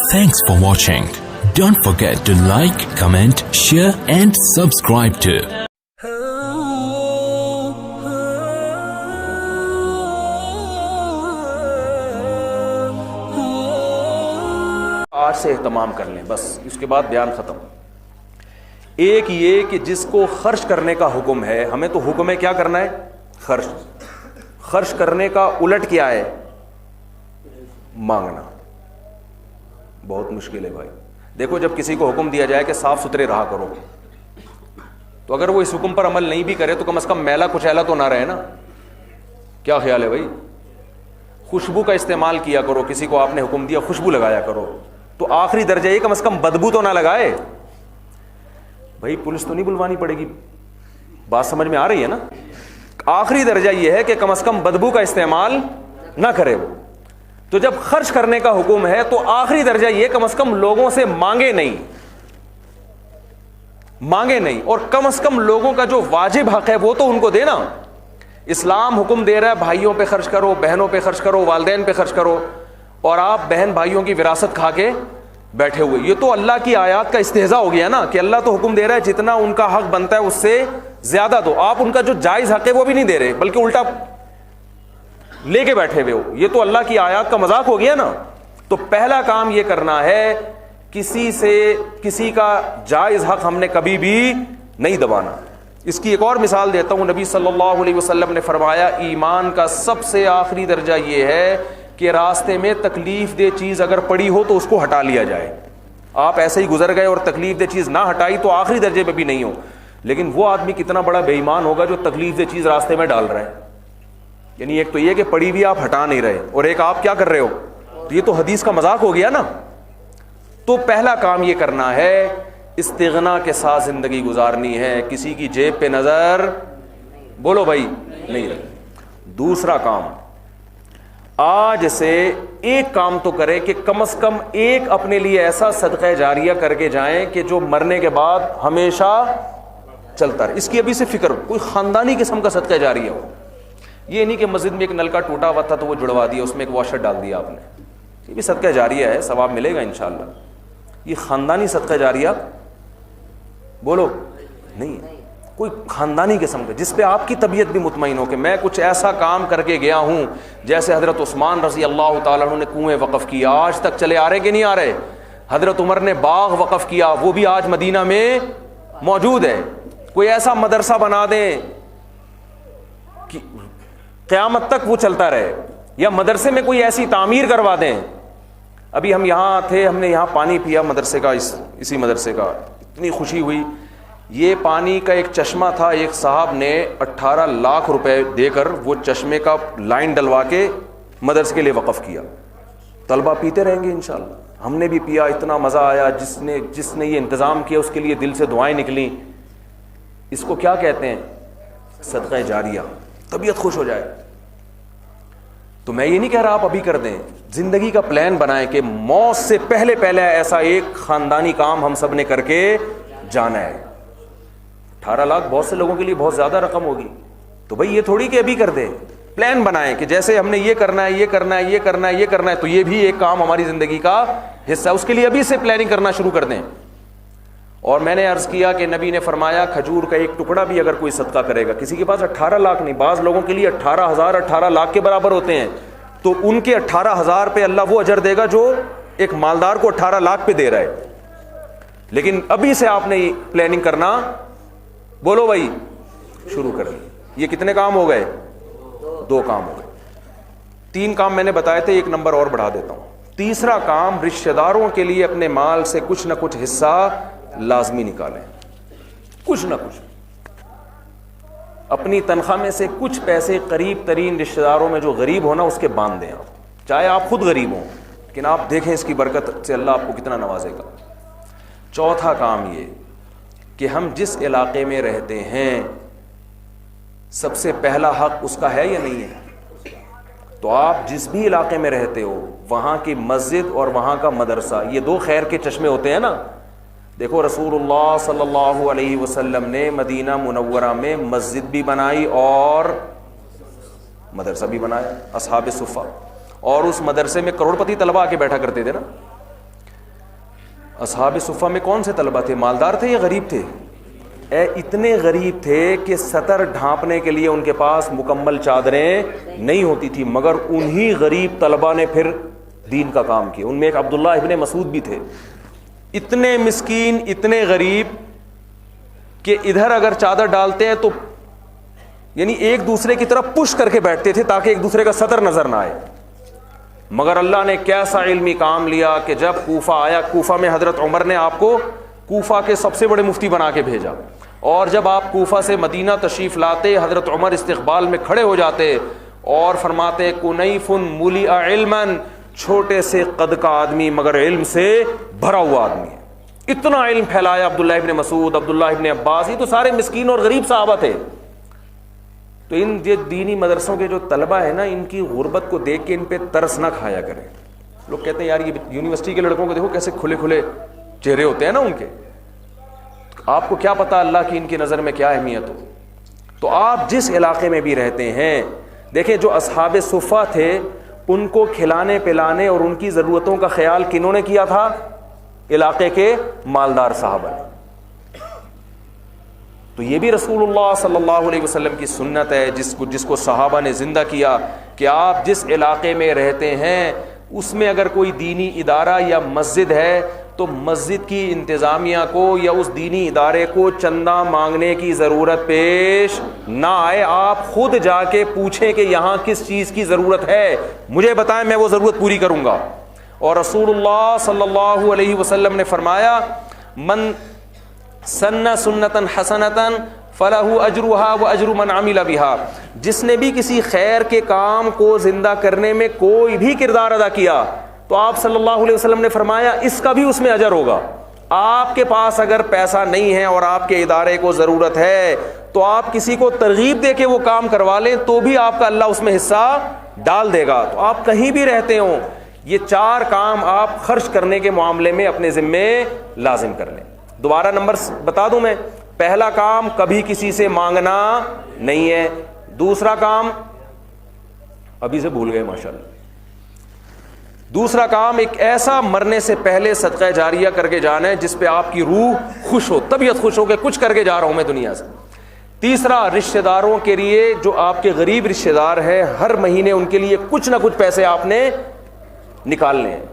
Thanks for watching. Don't forget to like, comment, share and subscribe to آج سے اہتمام کر لیں، بس اس کے بعد بیان ختم۔ ایک یہ کہ جس کو خرچ کرنے کا حکم ہے، ہمیں تو حکم ہے کیا کرنا ہے؟ خرچ کرنے کا الٹ کیا ہے؟ مانگنا۔ بہت مشکل ہے بھائی۔ دیکھو جب کسی کو حکم دیا جائے کہ صاف ستھرے رہا کرو، تو اگر وہ اس حکم پر عمل نہیں بھی کرے تو کم از کم میلا کچیلا تو نہ رہے نا۔ کیا خیال ہے بھائی؟ خوشبو کا استعمال کیا کرو، کسی کو آپ نے حکم دیا خوشبو لگایا کرو، تو آخری درجہ یہ کم از کم بدبو تو نہ لگائے۔ بھائی پولیس تو نہیں بلوانی پڑے گی، بات سمجھ میں آ رہی ہے نا؟ آخری درجہ یہ ہے کہ کم از کم بدبو کا استعمال نہ کرے وہ۔ تو جب خرچ کرنے کا حکم ہے تو آخری درجہ یہ کم از کم لوگوں سے مانگے نہیں، اور کم از کم لوگوں کا جو واجب حق ہے وہ تو ان کو دینا۔ اسلام حکم دے رہا ہے بھائیوں پہ خرچ کرو، بہنوں پہ خرچ کرو، والدین پہ خرچ کرو، اور آپ بہن بھائیوں کی وراثت کھا کے بیٹھے ہوئے۔ یہ تو اللہ کی آیات کا استہزاء ہو گیا نا، کہ اللہ تو حکم دے رہا ہے جتنا ان کا حق بنتا ہے اس سے زیادہ دو، آپ ان کا جو جائز حق ہے وہ بھی نہیں دے رہے، بلکہ الٹا لے کے بیٹھے ہوئے ہو۔ یہ تو اللہ کی آیات کا مذاق ہو گیا نا۔ تو پہلا کام یہ کرنا ہے، کسی کا جائز حق ہم نے کبھی بھی نہیں دبانا۔ اس کی ایک اور مثال دیتا ہوں۔ نبی صلی اللہ علیہ وسلم نے فرمایا ایمان کا سب سے آخری درجہ یہ ہے کہ راستے میں تکلیف دہ چیز اگر پڑی ہو تو اس کو ہٹا لیا جائے۔ آپ ایسے ہی گزر گئے اور تکلیف دہ چیز نہ ہٹائی تو آخری درجے پہ بھی نہیں ہو۔ لیکن وہ آدمی کتنا بڑا بے ایمان ہوگا جو تکلیف دہ چیز راستے میں ڈال رہا ہے۔ یعنی ایک تو یہ کہ پڑی بھی آپ ہٹا نہیں رہے، اور ایک آپ کیا کر رہے ہو، تو یہ تو حدیث کا مذاق ہو گیا نا۔ تو پہلا کام یہ کرنا ہے، استغنا کے ساتھ زندگی گزارنی ہے، کسی کی جیب پہ نظر بولو بھائی نہیں رہی۔ دوسرا کام، آج سے ایک کام تو کرے کہ کم از کم ایک اپنے لیے ایسا صدقہ جاریہ کر کے جائیں کہ جو مرنے کے بعد ہمیشہ چلتا رہے۔ اس کی ابھی سے فکر، کوئی خاندانی قسم کا صدقہ جاریہ ہو۔ یہ نہیں کہ مسجد میں ایک نلکا ٹوٹا ہوا تھا تو وہ جڑوا دیا، اس میں ایک واشر ڈال دیا آپ نے، یہ بھی صدقہ جاریہ ہے، ثواب ملے گا انشاءاللہ۔ یہ خاندانی صدقہ جاریہ بولو نہیں ہے، کوئی خاندانی قسم کا جس پہ آپ کی طبیعت بھی مطمئن ہو کہ میں کچھ ایسا کام کر کے گیا ہوں، جیسے حضرت عثمان رضی اللہ تعالیٰ عنہ نے کنویں وقف کیا، آج تک چلے آ رہے کہ نہیں آ رہے۔ حضرت عمر نے باغ وقف کیا، وہ بھی آج مدینہ میں موجود ہے۔ کوئی ایسا مدرسہ بنا دیں کہ قیامت تک وہ چلتا رہے، یا مدرسے میں کوئی ایسی تعمیر کروا دیں۔ ابھی ہم یہاں تھے، ہم نے یہاں پانی پیا مدرسے کا، اسی مدرسے کا، اتنی خوشی ہوئی۔ یہ پانی کا ایک چشمہ تھا، ایک صاحب نے 18 لاکھ روپے دے کر وہ چشمے کا لائن ڈلوا کے مدرسے کے لیے وقف کیا۔ طلبہ پیتے رہیں گے انشاءاللہ۔ ہم نے بھی پیا، اتنا مزہ آیا، جس نے یہ انتظام کیا اس کے لیے دل سے دعائیں نکلیں۔ اس کو کیا کہتے ہیں؟ صدقہ جاریہ۔ طبیعت خوش ہو جائے۔ تو میں یہ نہیں کہہ رہا آپ ابھی کر دیں، زندگی کا پلان بنائیں کہ موت سے پہلے ایسا ایک خاندانی کام ہم سب نے کر کے جانا ہے۔ 18 لاکھ بہت سے لوگوں کے لیے بہت زیادہ رقم ہوگی، تو بھائی یہ تھوڑی کہ ابھی کر دیں، پلان بنائیں کہ جیسے ہم نے یہ کرنا ہے، یہ کرنا ہے، یہ کرنا ہے، یہ کرنا ہے، تو یہ بھی ایک کام ہماری زندگی کا حصہ ہے، اس کے لیے ابھی سے پلاننگ کرنا شروع کر دیں۔ اور میں نے عرض کیا کہ نبی نے فرمایا کھجور کا ایک ٹکڑا بھی اگر کوئی صدقہ کرے گا، کسی کے پاس 18 لاکھ نہیں، بعض لوگوں کے لیے 18,000 18 لاکھ کے برابر ہوتے ہیں، تو ان کے 18,000 پہ اللہ وہ اجر دے گا جو ایک مالدار کو 18 لاکھ پہ دے رہا ہے۔ لیکن ابھی سے آپ نے پلاننگ کرنا بولو بھائی شروع کر دی۔ یہ کتنے کام ہو گئے؟ 2 کام ہو گئے۔ 3 کام میں نے بتائے تھے، ایک نمبر اور بڑھا دیتا ہوں۔ تیسرا کام، رشتہ داروں کے لیے اپنے مال سے کچھ نہ کچھ حصہ لازمی نکالیں، کچھ نہ کچھ اپنی تنخواہ میں سے کچھ پیسے قریب ترین رشتہ داروں میں جو غریب ہونا اس کے باندھ دیں آپ، چاہے آپ خود غریب ہوں، لیکن آپ دیکھیں اس کی برکت سے اللہ آپ کو کتنا نوازے گا۔ چوتھا کام یہ کہ ہم جس علاقے میں رہتے ہیں سب سے پہلا حق اس کا ہے یا نہیں ہے؟ تو آپ جس بھی علاقے میں رہتے ہو وہاں کی مسجد اور وہاں کا مدرسہ، یہ 2 خیر کے چشمے ہوتے ہیں نا۔ دیکھو رسول اللہ صلی اللہ علیہ وسلم نے مدینہ منورہ میں مسجد بھی بنائی اور مدرسہ بھی بنایا، اصحاب صفہ، اور اس مدرسے میں کروڑپتی طلبہ آ کے بیٹھا کرتے تھے نا۔ اصحاب صفہ میں کون سے طلبہ تھے؟ مالدار تھے یا غریب تھے؟ اتنے غریب تھے کہ سطر ڈھانپنے کے لیے ان کے پاس مکمل چادریں نہیں ہوتی تھی، مگر انہی غریب طلبہ نے پھر دین کا کام کیا. ان میں ایک عبداللہ ابن مسعود بھی تھے. اتنے مسکین، اتنے غریب کہ ادھر اگر چادر ڈالتے ہیں تو یعنی ایک دوسرے کی طرف پش کر کے بیٹھتے تھے تاکہ ایک دوسرے کا سطر نظر نہ آئے. مگر اللہ نے کیسا علمی کام لیا کہ جب کوفہ آیا، کوفہ میں حضرت عمر نے آپ کو کوفہ کے سب سے بڑے مفتی بنا کے بھیجا، اور جب آپ کوفہ سے مدینہ تشریف لاتے حضرت عمر استقبال میں کھڑے ہو جاتے اور فرماتے کنیف ملئ علما، چھوٹے سے قد کا آدمی مگر علم سے بھرا ہوا آدمی ہے. اتنا علم پھیلایا عبداللہ ابن مسعود، عبداللہ ابن عباس، یہ تو سارے مسکین اور غریب صحابہ تھے. تو ان دینی مدرسوں کے جو طلبہ ہیں نا، ان کی غربت کو دیکھ کے ان پہ ترس نہ کھایا کریں. لوگ کہتے ہیں یار یہ یونیورسٹی کے لڑکوں کو دیکھو کیسے کھلے کھلے چہرے ہوتے ہیں نا ان کے، آپ کو کیا پتا اللہ کی ان کی نظر میں کیا اہمیت ہو. تو آپ جس علاقے میں بھی رہتے ہیں، دیکھیں جو اصحاب صفہ تھے ان کو کھلانے پلانے اور ان کی ضرورتوں کا خیال کنہوں نے کیا تھا؟ علاقے کے مالدار صحابہ نے. تو یہ بھی رسول اللہ صلی اللہ علیہ وسلم کی سنت ہے جس کو صحابہ نے زندہ کیا کہ آپ جس علاقے میں رہتے ہیں اس میں اگر کوئی دینی ادارہ یا مسجد ہے تو مسجد کی انتظامیہ کو یا اس دینی ادارے کو چندہ مانگنے کی ضرورت پیش نہ آئے. آپ خود جا کے پوچھیں کہ یہاں کس چیز کی ضرورت ہے، مجھے بتائیں، میں وہ ضرورت پوری کروں گا. اور رسول اللہ صلی اللہ علیہ وسلم نے فرمایا من سن سنتن حسنتن فلہ اجرہا واجر من عمل بہا، جس نے بھی کسی خیر کے کام کو زندہ کرنے میں کوئی بھی کردار ادا کیا تو آپ صلی اللہ علیہ وسلم نے فرمایا اس کا بھی اس میں اجر ہوگا. آپ کے پاس اگر پیسہ نہیں ہے اور آپ کے ادارے کو ضرورت ہے تو آپ کسی کو ترغیب دے کے وہ کام کروا لیں تو بھی آپ کا اللہ اس میں حصہ ڈال دے گا. تو آپ کہیں بھی رہتے ہوں یہ 4 کام آپ خرچ کرنے کے معاملے میں اپنے ذمے لازم کر لیں. دوبارہ نمبر بتا دوں میں، پہلا کام کبھی کسی سے مانگنا نہیں ہے. دوسرا کام ابھی سے بھول گئے ماشاءاللہ. دوسرا کام ایک ایسا مرنے سے پہلے صدقہ جاریہ کر کے جانا ہے جس پہ آپ کی روح خوش ہو، طبیعت خوش ہو کہ کچھ کر کے جا رہا ہوں میں دنیا سے. تیسرا رشتہ داروں کے لیے جو آپ کے غریب رشتہ دار ہیں ہر مہینے ان کے لیے کچھ نہ کچھ پیسے آپ نے نکالنے ہیں.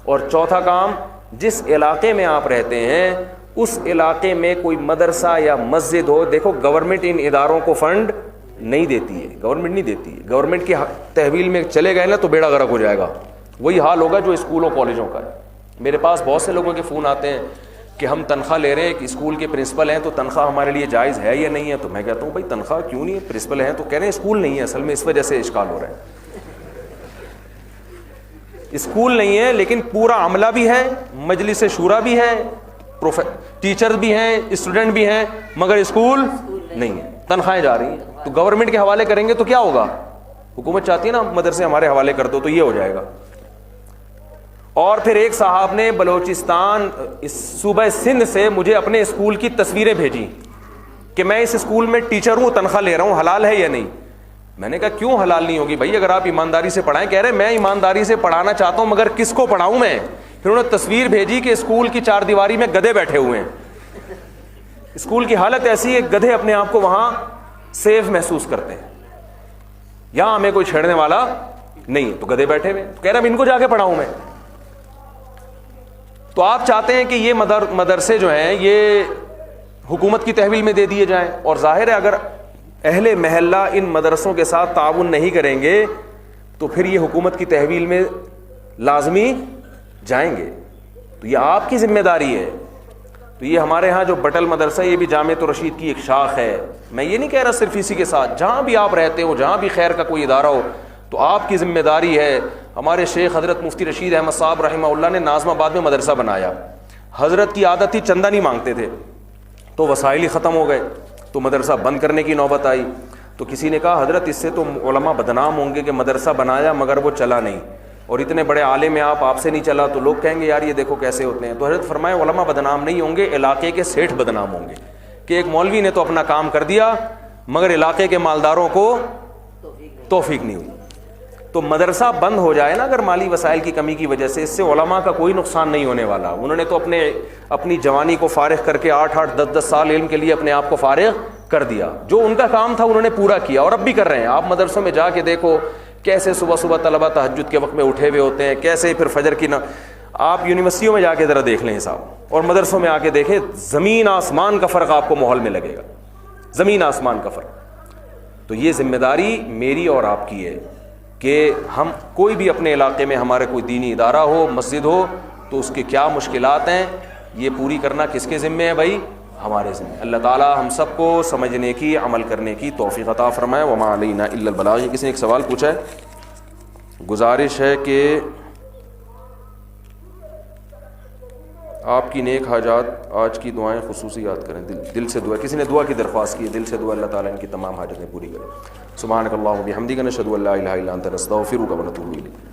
اور چوتھا کام جس علاقے میں آپ رہتے ہیں اس علاقے میں کوئی مدرسہ یا مسجد ہو. دیکھو گورنمنٹ ان اداروں کو فنڈ نہیں دیتی ہے، گورنمنٹ نہیں دیتی ہے. گورنمنٹ کی تحویل میں چلے گئے نا تو بیڑا غرق ہو جائے گا. وہی حال ہوگا جو اسکولوں کالجوں کا ہے. میرے پاس بہت سے لوگوں کے فون آتے ہیں کہ ہم تنخواہ لے رہے ہیں، کہ اسکول کے پرنسپل ہیں تو تنخواہ ہمارے لیے جائز ہے یا نہیں ہے. تو میں کہتا ہوں بھائی تنخواہ کیوں نہیں ہے، پرنسپل ہیں تو کہہ رہے ہیں اسکول نہیں ہے. اصل میں اس وجہ سے اشکال ہو رہا ہے. اسکول نہیں ہے لیکن پورا عملہ بھی ہے، مجلس شورا بھی ہے، ٹیچر بھی ہیں، اسٹوڈنٹ بھی ہیں، مگر اسکول نہیں ہے. تنخواہیں جا رہی ہیں تو گورنمنٹ کے حوالے کریں گے تو کیا ہوگا؟ حکومت چاہتی ہے نا مدرسے ہمارے حوالے کر دو تو یہ ہو جائے گا. اور پھر ایک صاحب نے بلوچستان صوبہ سندھ سے مجھے اپنے اسکول کی تصویریں بھیجی کہ میں اس اسکول میں ٹیچر ہوں، تنخواہ لے رہا ہوں، حلال ہے یا نہیں. میں نے کہا کیوں حلال نہیں ہوگی بھائی، اگر آپ ایمانداری سے پڑھائیں. کہہ رہے میں ایمانداری سے پڑھانا چاہتا ہوں مگر کس کو پڑھاؤں میں. پھر انہوں نے تصویر بھیجی کہ اسکول کی 4 دیواری میں گدھے بیٹھے ہوئے ہیں. اسکول کی حالت ایسی ہے گدھے اپنے آپ کو وہاں سیف محسوس کرتے ہیں، یہاں ہمیں کوئی چھیڑنے والا نہیں، تو گدھے بیٹھے ہوئے. کہہ رہا ان کو جا کے پڑھاؤں میں. تو آپ چاہتے ہیں کہ یہ مدرسے جو ہیں یہ حکومت کی تحویل میں دے دیے جائیں. اور ظاہر ہے اگر اہل محلہ ان مدرسوں کے ساتھ تعاون نہیں کریں گے تو پھر یہ حکومت کی تحویل میں لازمی جائیں گے. تو یہ آپ کی ذمہ داری ہے. تو یہ ہمارے ہاں جو بٹل مدرسہ یہ بھی جامعۃ الرشید کی ایک شاخ ہے. میں یہ نہیں کہہ رہا صرف اسی کے ساتھ، جہاں بھی آپ رہتے ہو، جہاں بھی خیر کا کوئی ادارہ ہو تو آپ کی ذمہ داری ہے. ہمارے شیخ حضرت مفتی رشید احمد صاحب رحمہ اللہ نے ناظم آباد میں مدرسہ بنایا. حضرت کی عادت تھی چندہ نہیں مانگتے تھے، تو وسائل ہی ختم ہو گئے تو مدرسہ بند کرنے کی نوبت آئی. تو کسی نے کہا حضرت اس سے تو علماء بدنام ہوں گے کہ مدرسہ بنایا مگر وہ چلا نہیں، اور اتنے بڑے عالم آپ سے نہیں چلا تو لوگ کہیں گے یار یہ دیکھو کیسے ہوتے ہیں. تو حضرت فرمائے علماء بدنام نہیں ہوں گے، علاقے کے سیٹھ بدنام ہوں گے کہ ایک مولوی نے تو اپنا کام کر دیا مگر علاقے کے مالداروں کو توفیق نہیں ہوئی. تو مدرسہ بند ہو جائے نا اگر مالی وسائل کی کمی کی وجہ سے، اس سے علماء کا کوئی نقصان نہیں ہونے والا. انہوں نے تو اپنی جوانی کو فارغ کر کے 8-8 10-10 سال علم کے لیے اپنے آپ کو فارغ کر دیا. جو ان کا کام تھا انہوں نے پورا کیا اور اب بھی کر رہے ہیں. آپ مدرسوں میں جا کے دیکھو کیسے صبح صبح طلبہ تہجد کے وقت میں اٹھے ہوئے ہوتے ہیں, کیسے پھر فجر کی آپ یونیورسٹیوں میں جا کے ذرا دیکھ لیں صاحب, اور مدرسوں میں آ کے دیکھیں, زمین آسمان کا فرق آپ کو ماحول میں لگے گا, زمین آسمان کا فرق. تو یہ ذمہ داری میری اور آپ کی ہے کہ ہم کوئی بھی اپنے علاقے میں ہمارے کوئی دینی ادارہ ہو, مسجد ہو, تو اس کے کیا مشکلات ہیں یہ پوری کرنا کس کے ذمہ ہے بھائی؟ ہمارے ذمہ. اللہ تعالی ہم سب کو سمجھنے کی, عمل کرنے کی توفیق عطا فرمائے. وما علینا الا البلاغ. کسی نے ایک سوال پوچھا ہے, گزارش ہے کہ آپ کی نیک حاجات آج کی دعائیں خصوصی یاد کریں. دل سے دعا, کسی نے دعا کی درخواست کی ہے, دل سے دعا, اللہ تعالیٰ ان کی تمام حاجتیں پوری کرے. سبحانک اللہم و بحمدک نشہد ان لا الہ الا انت نستغفرک و نتوب الیک.